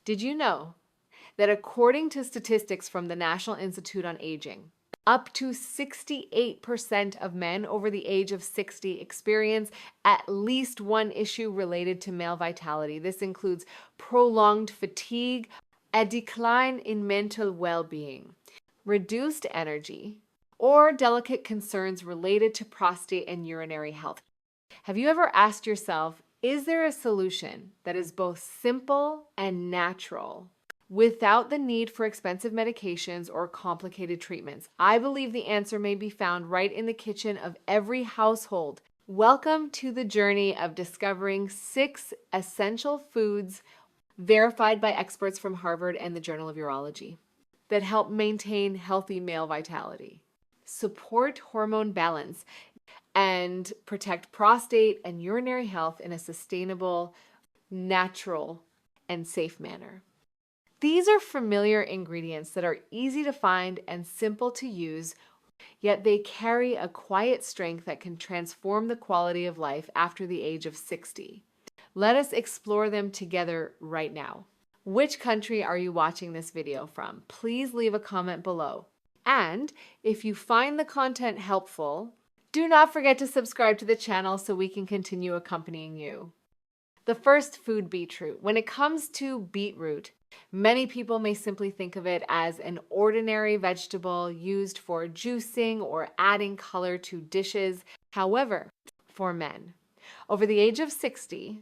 Did you know that according to statistics from the National Institute on Aging, up to 68% of men over the age of 60 experience at least one issue related to male vitality? This includes prolonged fatigue, a decline in mental well-being, reduced energy, or delicate concerns related to prostate and urinary health. Have you ever asked yourself, is there a solution that is both simple and natural without the need for expensive medications or complicated treatments? I believe the answer may be found right in the kitchen of every household. Welcome to the journey of discovering 6 essential foods verified by experts from Harvard and the Journal of Urology that help maintain healthy male vitality, support hormone balance, and protect prostate and urinary health in a sustainable, natural, and safe manner. These are familiar ingredients that are easy to find and simple to use, yet they carry a quiet strength that can transform the quality of life after the age of 60. Let us explore them together right now. Which country are you watching this video from? Please leave a comment below. And if you find the content helpful, do not forget to subscribe to the channel so we can continue accompanying you. The first food, beetroot. When it comes to beetroot, many people may simply think of it as an ordinary vegetable used for juicing or adding color to dishes. However, for men over the age of 60,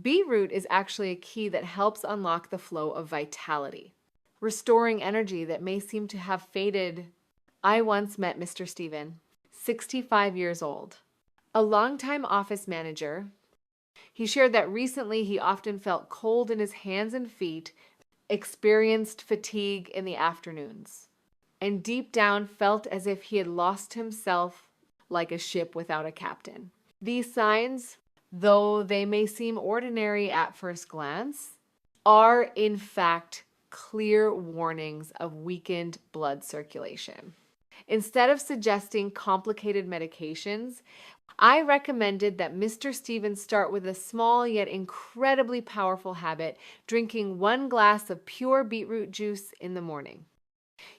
beetroot is actually a key that helps unlock the flow of vitality, restoring energy that may seem to have faded. I once met Mr. Steven, 65 years old, a longtime office manager. He shared that recently he often felt cold in his hands and feet, experienced fatigue in the afternoons, and deep down felt as if he had lost himself like a ship without a captain. These signs, though they may seem ordinary at first glance, are in fact clear warnings of weakened blood circulation. Instead of suggesting complicated medications, I recommended that Mr. Stevens start with a small yet incredibly powerful habit, drinking 1 glass of pure beetroot juice in the morning.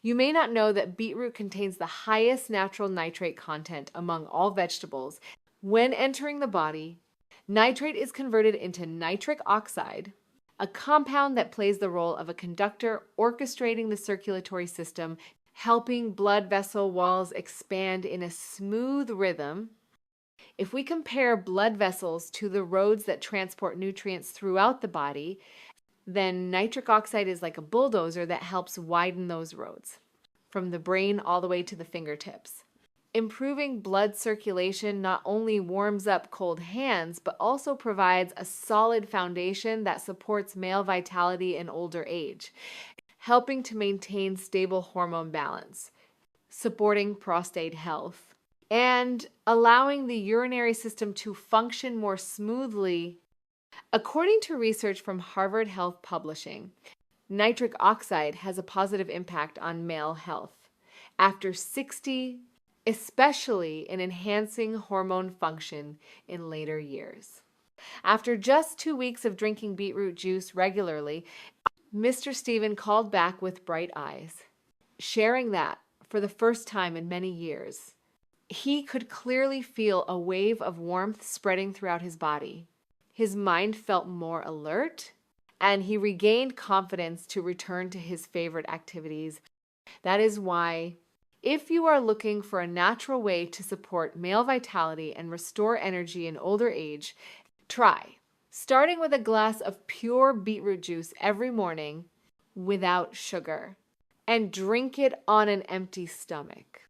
You may not know that beetroot contains the highest natural nitrate content among all vegetables. When entering the body, nitrate is converted into nitric oxide, a compound that plays the role of a conductor orchestrating the circulatory system, helping blood vessel walls expand in a smooth rhythm. If we compare blood vessels to the roads that transport nutrients throughout the body, then nitric oxide is like a bulldozer that helps widen those roads, from the brain all the way to the fingertips. Improving blood circulation not only warms up cold hands, but also provides a solid foundation that supports male vitality in older age, helping to maintain stable hormone balance, supporting prostate health, and allowing the urinary system to function more smoothly. According to research from Harvard Health Publishing, nitric oxide has a positive impact on male health after 60, especially in enhancing hormone function in later years. After just 2 weeks of drinking beetroot juice regularly, Mr. Steven called back with bright eyes, sharing that for the first time in many years, he could clearly feel a wave of warmth spreading throughout his body. His mind felt more alert, and he regained confidence to return to his favorite activities. That is why, if you are looking for a natural way to support male vitality and restore energy in older age, try starting with a glass of pure beetroot juice every morning without sugar, and drink it on an empty stomach.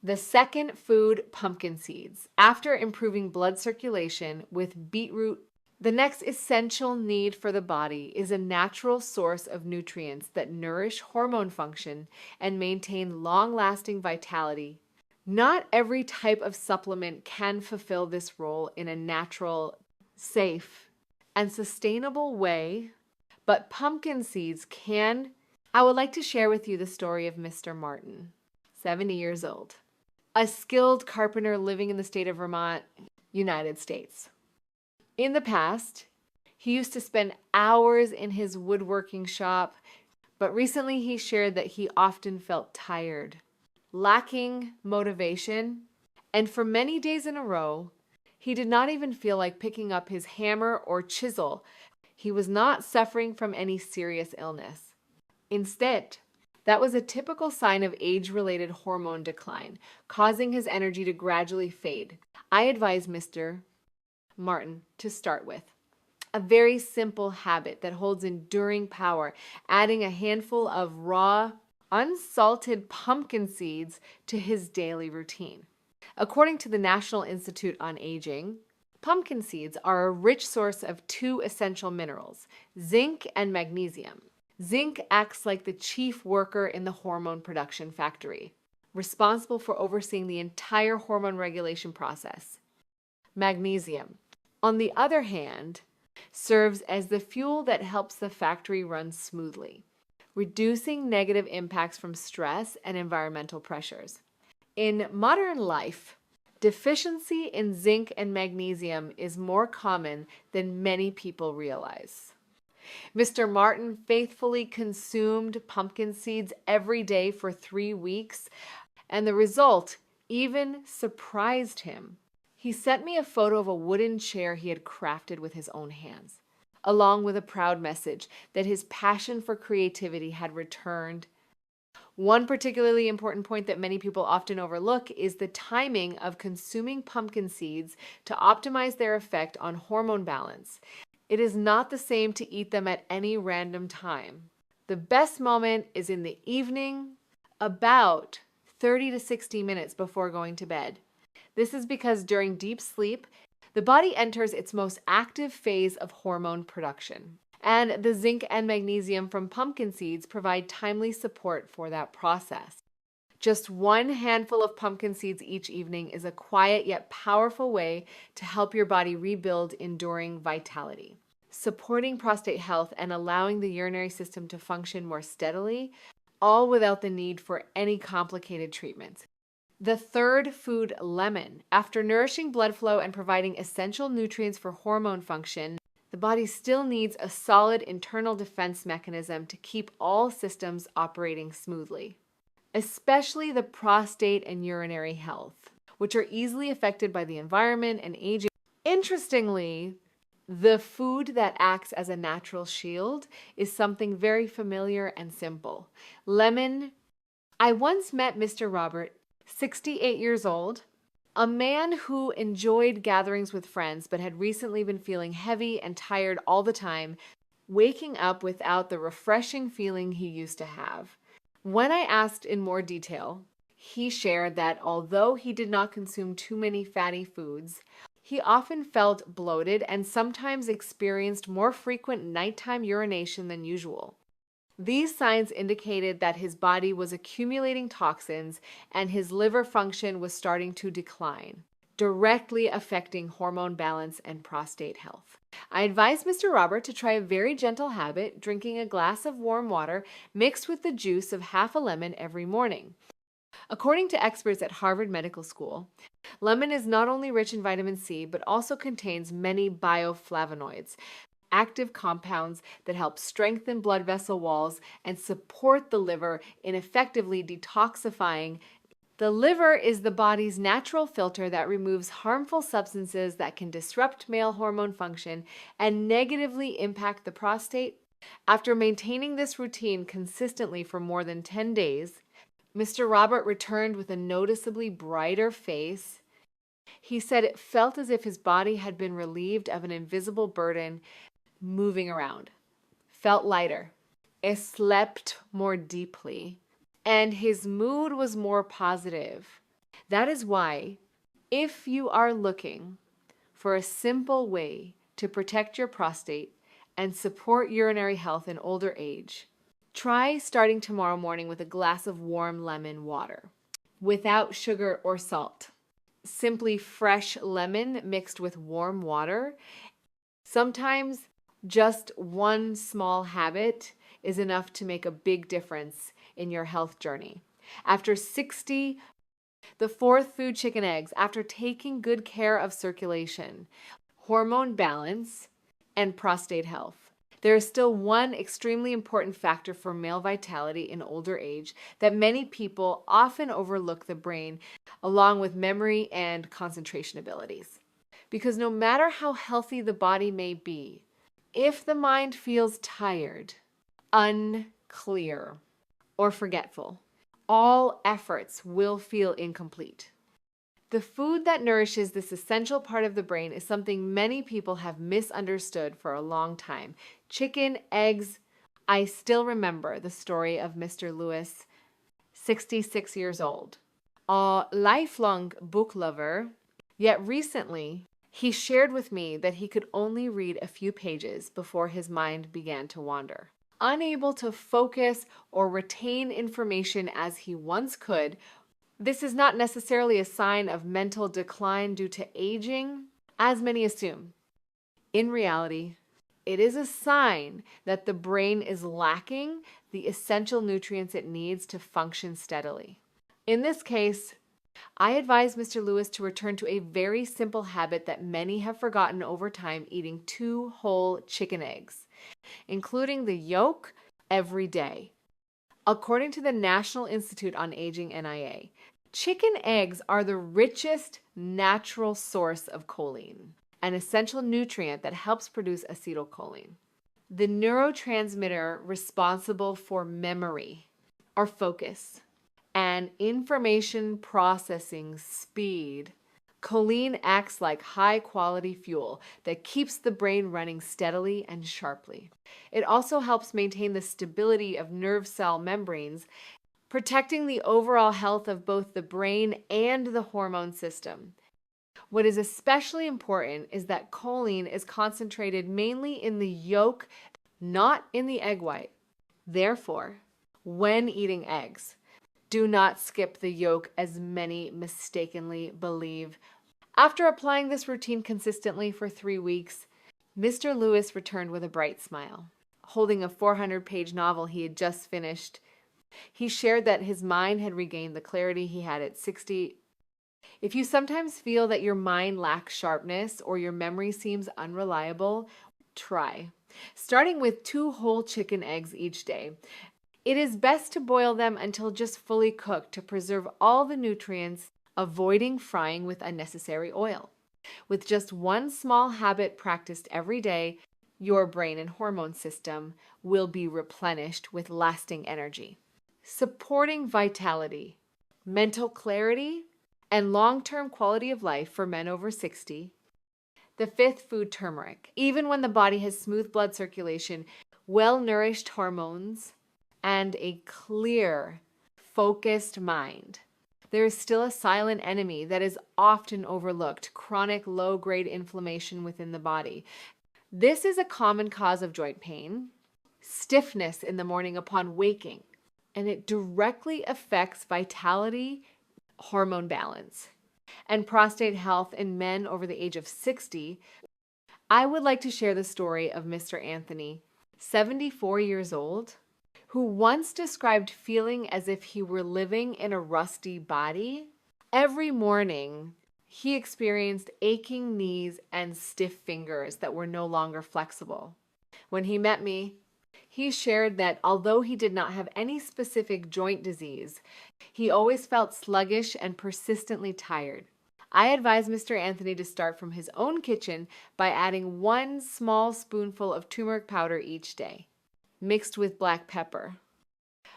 The second food, pumpkin seeds. After improving blood circulation with beetroot, the next essential need for the body is a natural source of nutrients that nourish hormone function and maintain long-lasting vitality. Not every type of supplement can fulfill this role in a natural, safe, and sustainable way, but pumpkin seeds can. I would like to share with you the story of Mr. Martin, 70 years old, a skilled carpenter living in the state of Vermont, United States. In the past, He used to spend hours in his woodworking shop, but recently he shared that he often felt tired, lacking motivation, and for many days in a row, he did not even feel like picking up his hammer or chisel. He was not suffering from any serious illness. Instead, that was a typical sign of age-related hormone decline, causing his energy to gradually fade. I advise Mr. Martin to start with a very simple habit that holds enduring power, adding a handful of raw, unsalted pumpkin seeds to his daily routine. According to the National Institute on Aging, pumpkin seeds are a rich source of two essential minerals, zinc and magnesium. Zinc acts like the chief worker in the hormone production factory, responsible for overseeing the entire hormone regulation process. Magnesium, on the other hand, serves as the fuel that helps the factory run smoothly, reducing negative impacts from stress and environmental pressures. In modern life, deficiency in zinc and magnesium is more common than many people realize. Mr. Martin faithfully consumed pumpkin seeds every day for 3 weeks, and the result even surprised him. He sent me a photo of a wooden chair he had crafted with his own hands, along with a proud message that his passion for creativity had returned. One particularly important point that many people often overlook is the timing of consuming pumpkin seeds to optimize their effect on hormone balance. It is not the same to eat them at any random time. The best moment is in the evening, about 30 to 60 minutes before going to bed. This is because during deep sleep, the body enters its most active phase of hormone production. And the zinc and magnesium from pumpkin seeds provide timely support for that process. Just one handful of pumpkin seeds each evening is a quiet yet powerful way to help your body rebuild enduring vitality, supporting prostate health and allowing the urinary system to function more steadily, all without the need for any complicated treatments. The third food, lemon. After nourishing blood flow and providing essential nutrients for hormone function, the body still needs a solid internal defense mechanism to keep all systems operating smoothly, especially the prostate and urinary health, which are easily affected by the environment and aging. Interestingly, the food that acts as a natural shield is something very familiar and simple. Lemon. I once met Mr. Robert, 68 years old, a man who enjoyed gatherings with friends but had recently been feeling heavy and tired all the time, waking up without the refreshing feeling he used to have. When I asked in more detail, he shared that although he did not consume too many fatty foods, he often felt bloated and sometimes experienced more frequent nighttime urination than usual. These signs indicated that his body was accumulating toxins and his liver function was starting to decline, directly affecting hormone balance and prostate health. I advised Mr. Robert to try a very gentle habit, drinking a glass of warm water mixed with the juice of half a lemon every morning. According to experts at Harvard Medical School, lemon is not only rich in vitamin C, but also contains many bioflavonoids, active compounds that help strengthen blood vessel walls and support the liver in effectively detoxifying. The liver is the body's natural filter that removes harmful substances that can disrupt male hormone function and negatively impact the prostate. After maintaining this routine consistently for more than 10 days, Mr. Robert returned with a noticeably brighter face. He said it felt as if his body had been relieved of an invisible burden moving around, felt lighter, slept more deeply, and his mood was more positive. That is why, if you are looking for a simple way to protect your prostate and support urinary health in older age, try starting tomorrow morning with a glass of warm lemon water, without sugar or salt. Simply fresh lemon mixed with warm water. Sometimes just one small habit is enough to make a big difference in your health journey. After 60, the fourth food, chicken eggs. After taking good care of circulation, hormone balance, and prostate health. There is still one extremely important factor for male vitality in older age that many people often overlook: the brain, along with memory and concentration abilities. Because no matter how healthy the body may be, if the mind feels tired, unclear, or forgetful, all efforts will feel incomplete. The food that nourishes this essential part of the brain is something many people have misunderstood for a long time. Chicken, eggs. I still remember the story of Mr. Lewis, 66 years old, a lifelong book lover, yet recently he shared with me that he could only read a few pages before his mind began to wander. Unable to focus or retain information as he once could. This is not necessarily a sign of mental decline due to aging, as many assume. In reality, it is a sign that the brain is lacking the essential nutrients it needs to function steadily. In this case, I advise Mr. Lewis to return to a very simple habit that many have forgotten over time: eating 2 whole chicken eggs, including the yolk, every day. According to the National Institute on Aging, NIA, chicken eggs are the richest natural source of choline, an essential nutrient that helps produce acetylcholine, the neurotransmitter responsible for memory, or focus, and information processing speed. Choline acts like high-quality fuel that keeps the brain running steadily and sharply. It also helps maintain the stability of nerve cell membranes, protecting the overall health of both the brain and the hormone system. What is especially important is that choline is concentrated mainly in the yolk, not in the egg white. Therefore, when eating eggs, do not skip the yolk, as many mistakenly believe. After applying this routine consistently for 3 weeks, Mr. Lewis returned with a bright smile. Holding a 400-page novel he had just finished, he shared that his mind had regained the clarity he had at 60. If you sometimes feel that your mind lacks sharpness or your memory seems unreliable, try starting with 2 whole chicken eggs each day. It is best to boil them until just fully cooked to preserve all the nutrients, avoiding frying with unnecessary oil. With just one small habit practiced every day, your brain and hormone system will be replenished with lasting energy, supporting vitality, mental clarity, and long-term quality of life for men over 60. The 5th food, turmeric. Even when the body has smooth blood circulation, well-nourished hormones, and a clear, focused mind, there is still a silent enemy that is often overlooked: chronic low-grade inflammation within the body. This is a common cause of joint pain, stiffness in the morning upon waking, and it directly affects vitality, hormone balance, and prostate health in men over the age of 60. I would like to share the story of Mr. Anthony, 74 years old, who once described feeling as if he were living in a rusty body. Every morning, he experienced aching knees and stiff fingers that were no longer flexible. When he met me, he shared that although he did not have any specific joint disease, he always felt sluggish and persistently tired. I advised Mr. Anthony to start from his own kitchen by adding 1 small spoonful of turmeric powder each day, mixed with black pepper.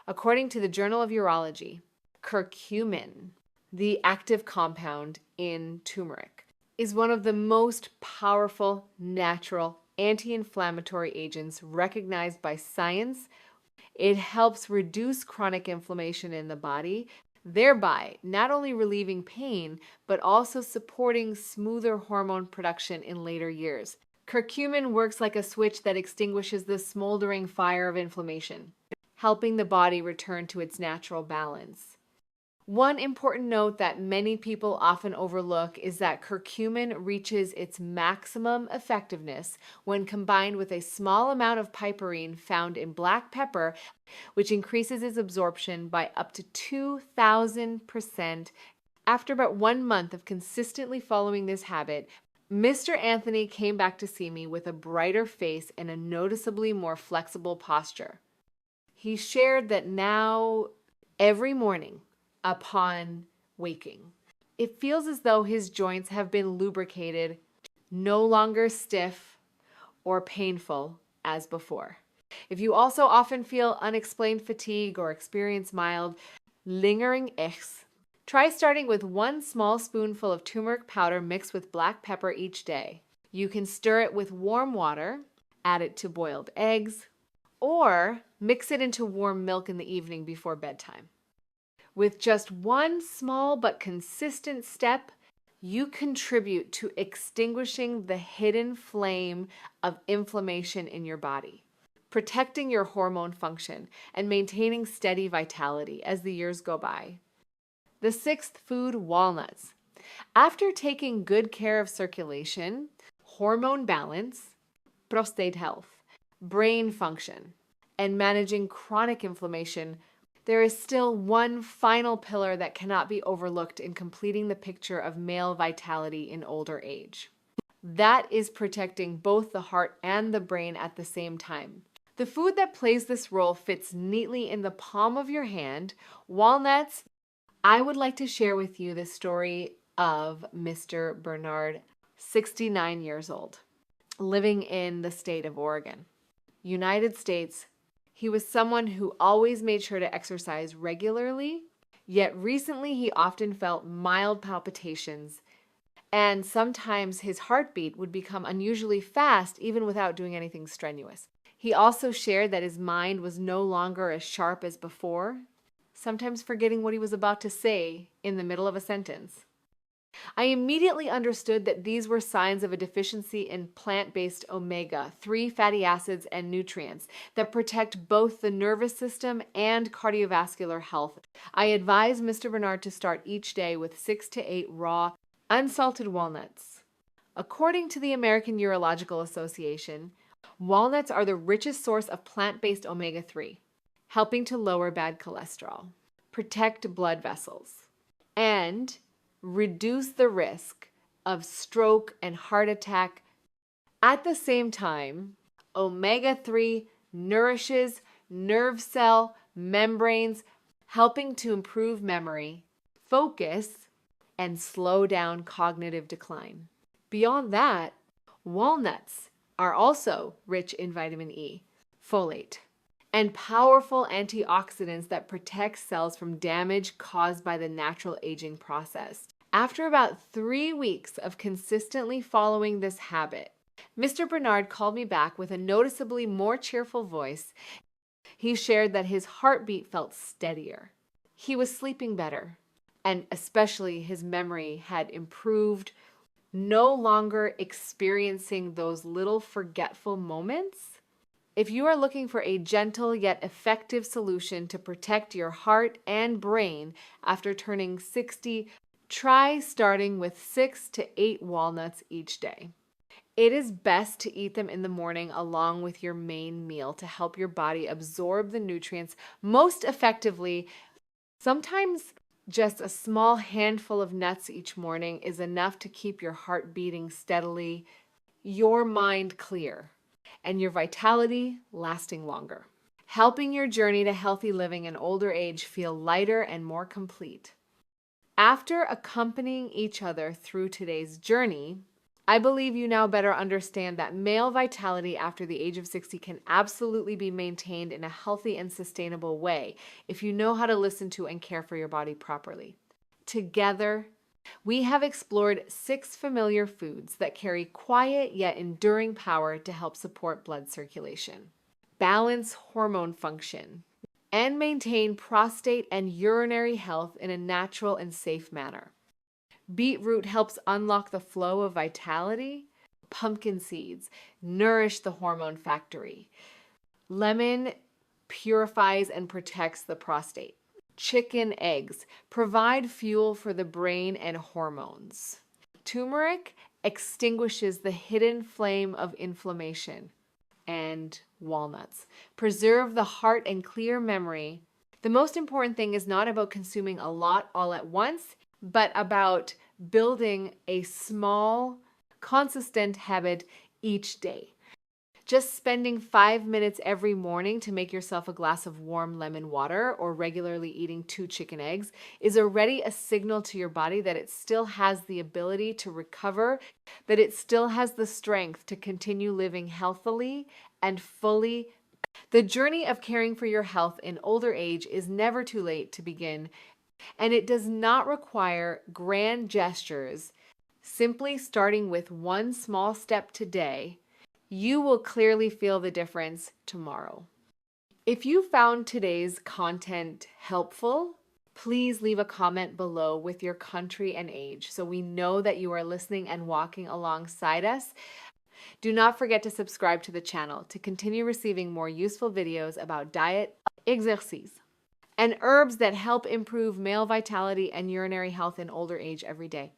According to the Journal of Urology, curcumin, the active compound in turmeric, is one of the most powerful natural anti-inflammatory agents recognized by science. It helps reduce chronic inflammation in the body, thereby not only relieving pain, but also supporting smoother hormone production in later years. Curcumin works like a switch that extinguishes the smoldering fire of inflammation, helping the body return to its natural balance. One important note that many people often overlook is that curcumin reaches its maximum effectiveness when combined with a small amount of piperine found in black pepper, which increases its absorption by up to 2,000%. After about 1 month of consistently following this habit, Mr. Anthony came back to see me with a brighter face and a noticeably more flexible posture. He shared that now, every morning upon waking, it feels as though his joints have been lubricated, no longer stiff or painful as before. If you also often feel unexplained fatigue or experience mild, lingering aches, try starting with 1 small spoonful of turmeric powder mixed with black pepper each day. You can stir it with warm water, add it to boiled eggs, or mix it into warm milk in the evening before bedtime. With just one small but consistent step, you contribute to extinguishing the hidden flame of inflammation in your body, protecting your hormone function, and maintaining steady vitality as the years go by. The 6th food, walnuts. After taking good care of circulation, hormone balance, prostate health, brain function, and managing chronic inflammation, there is still one final pillar that cannot be overlooked in completing the picture of male vitality in older age. That is protecting both the heart and the brain at the same time. The food that plays this role fits neatly in the palm of your hand, walnuts. I would like to share with you the story of Mr. Bernard, 69 years old, living in the state of Oregon, United States. He was someone who always made sure to exercise regularly, yet recently he often felt mild palpitations, and sometimes his heartbeat would become unusually fast even without doing anything strenuous. He also shared that his mind was no longer as sharp as before, sometimes forgetting what he was about to say in the middle of a sentence. I immediately understood that these were signs of a deficiency in plant-based omega-3 fatty acids and nutrients that protect both the nervous system and cardiovascular health. I advise Mr. Bernard to start each day with 6 to 8 raw, unsalted walnuts. According to the American Urological Association, walnuts are the richest source of plant-based omega-3, helping to lower bad cholesterol, protect blood vessels, and reduce the risk of stroke and heart attack. At the same time, omega-3 nourishes nerve cell membranes, helping to improve memory, focus, and slow down cognitive decline. Beyond that, walnuts are also rich in vitamin E, folate, and powerful antioxidants that protect cells from damage caused by the natural aging process. After about 3 weeks of consistently following this habit, Mr. Bernard called me back with a noticeably more cheerful voice. He shared that his heartbeat felt steadier. He was sleeping better, and especially his memory had improved, no longer experiencing those little forgetful moments. If you are looking for a gentle yet effective solution to protect your heart and brain after turning 60, try starting with 6 to 8 walnuts each day. It is best to eat them in the morning along with your main meal to help your body absorb the nutrients most effectively. Sometimes just a small handful of nuts each morning is enough to keep your heart beating steadily, your mind clear, and your vitality lasting longer, helping your journey to healthy living in older age feel lighter and more complete. After accompanying each other through today's journey, I believe you now better understand that male vitality after the age of 60 can absolutely be maintained in a healthy and sustainable way if you know how to listen to and care for your body properly. Together, we have explored 6 familiar foods that carry quiet yet enduring power to help support blood circulation, balance hormone function, and maintain prostate and urinary health in a natural and safe manner. Beetroot helps unlock the flow of vitality. Pumpkin seeds nourish the hormone factory. Lemon purifies and protects the prostate. Chicken eggs provide fuel for the brain and hormones. Turmeric extinguishes the hidden flame of inflammation. And walnuts preserve the heart and clear memory. The most important thing is not about consuming a lot all at once, but about building a small consistent habit each day. Just spending 5 minutes every morning to make yourself a glass of warm lemon water or regularly eating 2 chicken eggs is already a signal to your body that it still has the ability to recover, that it still has the strength to continue living healthily and fully. The journey of caring for your health in older age is never too late to begin, and it does not require grand gestures. Simply starting with one small step today, you will clearly feel the difference tomorrow. If you found today's content helpful, please leave a comment below with your country and age so we know that you are listening and walking alongside us. Do not forget to subscribe to the channel to continue receiving more useful videos about diet, exercise, and herbs that help improve male vitality and urinary health in older age every day.